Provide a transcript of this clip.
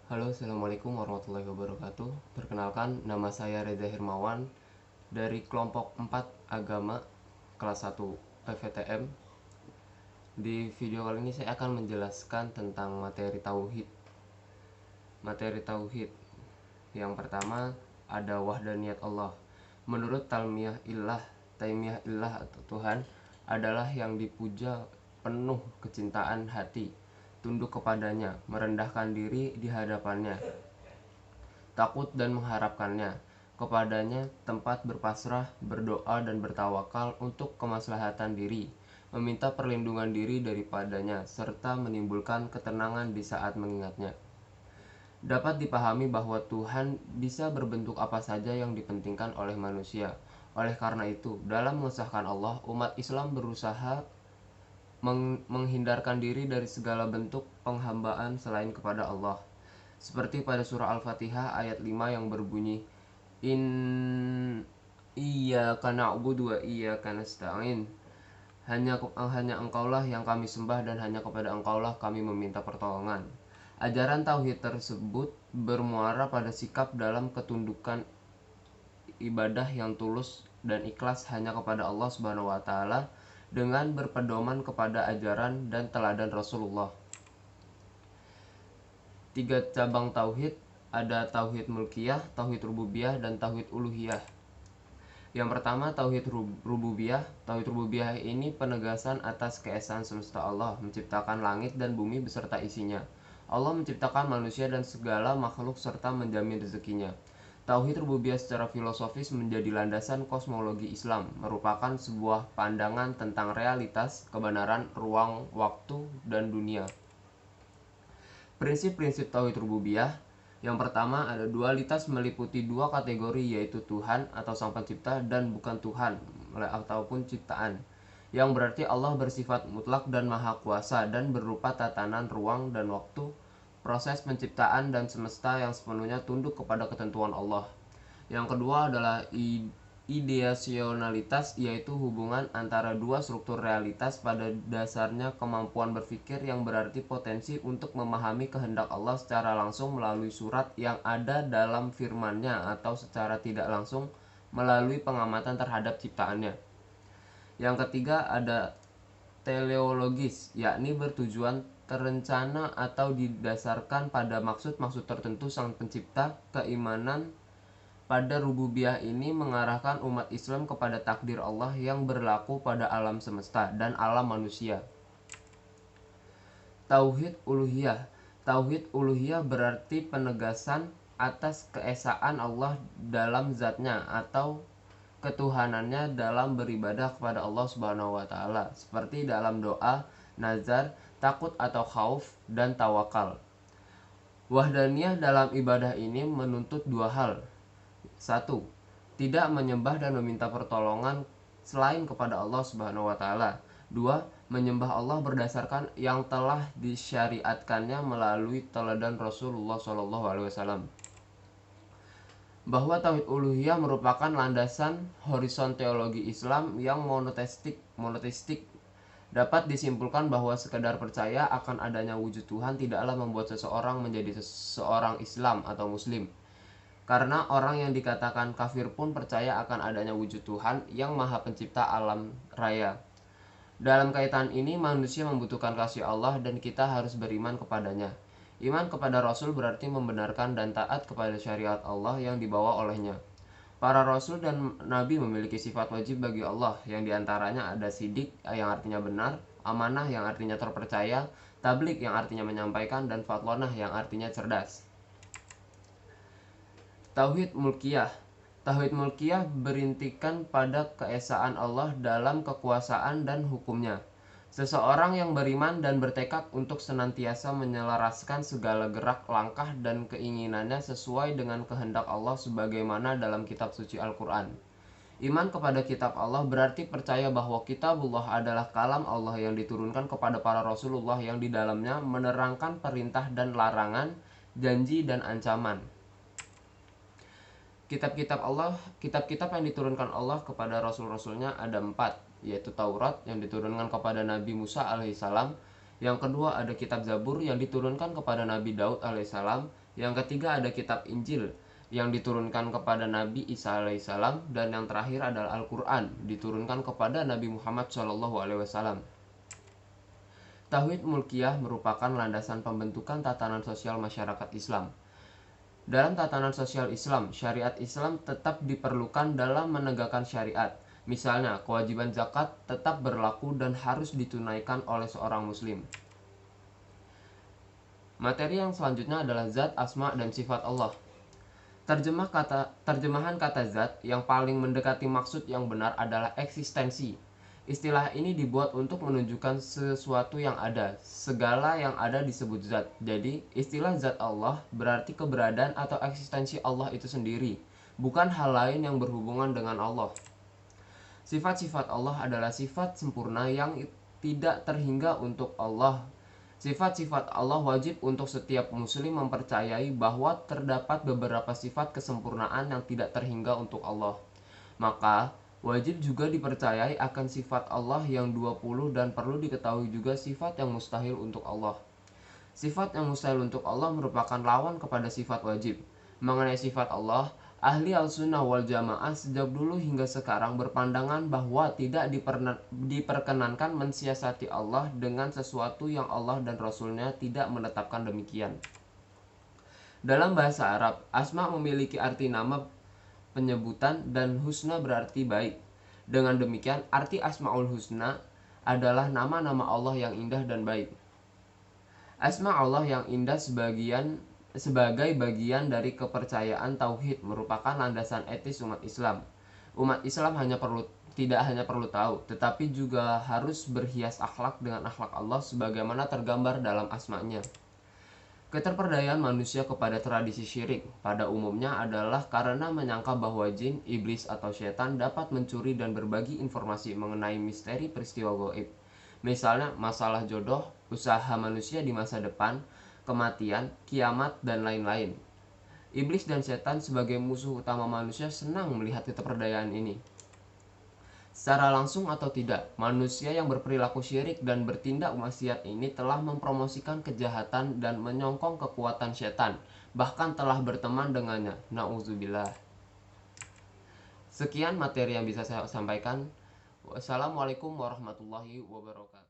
Halo, assalamualaikum warahmatullahi wabarakatuh. Perkenalkan, nama saya Reza Hermawan dari kelompok 4 agama kelas 1 PVTM. Di video kali ini saya akan menjelaskan tentang materi tauhid. Materi tauhid yang pertama ada wahdaniyat Allah. Menurut Taimiyah Illah atau Tuhan adalah yang dipuja penuh kecintaan hati, tunduk kepadanya, merendahkan diri di hadapannya, takut dan mengharapkannya, kepadanya tempat berpasrah, berdoa dan bertawakal untuk kemaslahatan diri, meminta perlindungan diri daripadanya, serta menimbulkan ketenangan di saat mengingatnya. Dapat dipahami bahwa Tuhan bisa berbentuk apa saja yang dipentingkan oleh manusia. Oleh karena itu, dalam mengesahkan Allah, umat Islam berusaha menghindarkan diri dari segala bentuk penghambaan selain kepada Allah. Seperti pada surah Al-Fatihah ayat 5 yang berbunyi, In iyyaka na'budu wa iyyaka nasta'in. Hanya engkaulah yang kami sembah dan hanya kepada engkaulah kami meminta pertolongan. Ajaran tauhid tersebut bermuara pada sikap dalam ketundukan ibadah yang tulus dan ikhlas hanya kepada Allah Subhanahu wa taala dengan berpedoman kepada ajaran dan teladan Rasulullah. 3 cabang tauhid ada tauhid mulkiyah, tauhid rububiyah, dan tauhid uluhiyah. Yang pertama tauhid rububiyah. Tauhid rububiyah ini penegasan atas keesaan semesta Allah, menciptakan langit dan bumi beserta isinya. Allah menciptakan manusia dan segala makhluk serta menjamin rezekinya. Tauhid rububiyah secara filosofis menjadi landasan kosmologi Islam, merupakan sebuah pandangan tentang realitas, kebenaran, ruang, waktu, dan dunia. Prinsip-prinsip tauhid rububiyah. Yang pertama ada dualitas meliputi 2 kategori, yaitu Tuhan atau Sang Pencipta dan bukan Tuhan ataupun ciptaan. Yang berarti Allah bersifat mutlak dan maha kuasa dan berupa tatanan ruang dan waktu, proses penciptaan dan semesta yang sepenuhnya tunduk kepada ketentuan Allah. Yang kedua adalah ideasionalitas, yaitu hubungan antara 2 struktur realitas, pada dasarnya kemampuan berpikir yang berarti potensi untuk memahami kehendak Allah secara langsung melalui surat yang ada dalam firman-Nya atau secara tidak langsung melalui pengamatan terhadap ciptaannya. Yang ketiga ada teleologis, yakni bertujuan terencana atau didasarkan pada maksud-maksud tertentu Sang Pencipta. Keimanan pada rububiyah ini mengarahkan umat Islam kepada takdir Allah yang berlaku pada alam semesta dan alam manusia. Tauhid uluhiyah. Tauhid uluhiyah berarti penegasan atas keesaan Allah dalam zatnya atau ketuhanannya dalam beribadah kepada Allah Subhanahu wa taala, seperti dalam doa, nazar, takut atau khauf, dan tawakal. Wahdaniyah dalam ibadah ini menuntut 2 hal. 1. Tidak menyembah dan meminta pertolongan selain kepada Allah Subhanahu wa taala. 2. Menyembah Allah berdasarkan yang telah disyariatkannya melalui teladan Rasulullah SAW. Bahwa tauhid uluhiyah merupakan landasan horizon teologi Islam yang monoteistik. Dapat disimpulkan bahwa sekedar percaya akan adanya wujud Tuhan tidaklah membuat seseorang menjadi seorang Islam atau Muslim. Karena orang yang dikatakan kafir pun percaya akan adanya wujud Tuhan yang maha pencipta alam raya. Dalam kaitan ini manusia membutuhkan kasih Allah dan kita harus beriman kepadanya. Iman kepada Rasul berarti membenarkan dan taat kepada syariat Allah yang dibawa olehnya. Para Rasul dan Nabi memiliki sifat wajib bagi Allah, yang diantaranya ada sidik yang artinya benar, amanah yang artinya terpercaya, tablik yang artinya menyampaikan, dan fatlonah yang artinya cerdas. Tauhid mulkiyah. Tauhid mulkiyah berintikan pada keesaan Allah dalam kekuasaan dan hukumnya. Seseorang yang beriman dan bertekad untuk senantiasa menyelaraskan segala gerak, langkah, dan keinginannya sesuai dengan kehendak Allah sebagaimana dalam kitab suci Al-Quran. Iman kepada kitab Allah berarti percaya bahwa kitabullah adalah kalam Allah yang diturunkan kepada para Rasulullah yang di dalamnya menerangkan perintah dan larangan, janji dan ancaman. Kitab-kitab yang diturunkan Allah kepada Rasul-Rasulnya ada 4, yaitu Taurat yang diturunkan kepada Nabi Musa alaihissalam, Yang kedua ada kitab Zabur yang diturunkan kepada Nabi Daud alaihissalam. Yang ketiga ada kitab Injil yang diturunkan kepada Nabi Isa alaihissalam. Dan yang terakhir adalah Al-Quran diturunkan kepada Nabi Muhammad SAW. Tauhid mulkiyah merupakan landasan pembentukan tatanan sosial masyarakat Islam. Dalam tatanan sosial Islam, syariat Islam tetap diperlukan dalam menegakkan syariat. Misalnya, kewajiban zakat tetap berlaku dan harus ditunaikan oleh seorang muslim. Materi yang selanjutnya adalah zat, asma, dan sifat Allah. Terjemahan kata zat yang paling mendekati maksud yang benar adalah eksistensi. Istilah ini dibuat untuk menunjukkan sesuatu yang ada. Segala yang ada disebut zat. Jadi, istilah zat Allah berarti keberadaan atau eksistensi Allah itu sendiri, bukan hal lain yang berhubungan dengan Allah. Sifat-sifat Allah adalah sifat sempurna yang tidak terhingga untuk Allah. Sifat-sifat Allah wajib untuk setiap muslim mempercayai bahwa terdapat beberapa sifat kesempurnaan yang tidak terhingga untuk Allah. Maka, wajib juga dipercayai akan sifat Allah yang 20 dan perlu diketahui juga sifat yang mustahil untuk Allah. Sifat yang mustahil untuk Allah merupakan lawan kepada sifat wajib. Mengenai sifat Allah, ahli al-sunnah wal jamaah sejak dulu hingga sekarang berpandangan bahwa tidak diperkenankan mensiasati Allah dengan sesuatu yang Allah dan Rasulnya tidak menetapkan demikian. Dalam bahasa Arab, asma memiliki arti nama penyebutan dan husna berarti baik. Dengan demikian, arti Asmaul Husna adalah nama-nama Allah yang indah dan baik. Asma Allah yang indah sebagai bagian dari kepercayaan tauhid merupakan landasan etis umat Islam. Umat Islam tidak hanya perlu tahu, tetapi juga harus berhias akhlak dengan akhlak Allah sebagaimana tergambar dalam asma-Nya. Keterperdayaan manusia kepada tradisi syirik pada umumnya adalah karena menyangka bahwa jin, iblis, atau setan dapat mencuri dan berbagi informasi mengenai misteri peristiwa gaib. Misalnya masalah jodoh, usaha manusia di masa depan, kematian, kiamat, dan lain-lain. Iblis dan setan sebagai musuh utama manusia senang melihat keterperdayaan ini. Secara langsung atau tidak, manusia yang berperilaku syirik dan bertindak maksiat ini telah mempromosikan kejahatan dan menyokong kekuatan setan, bahkan telah berteman dengannya. Na'udzubillah. Sekian materi yang bisa saya sampaikan. Wassalamualaikum warahmatullahi wabarakatuh.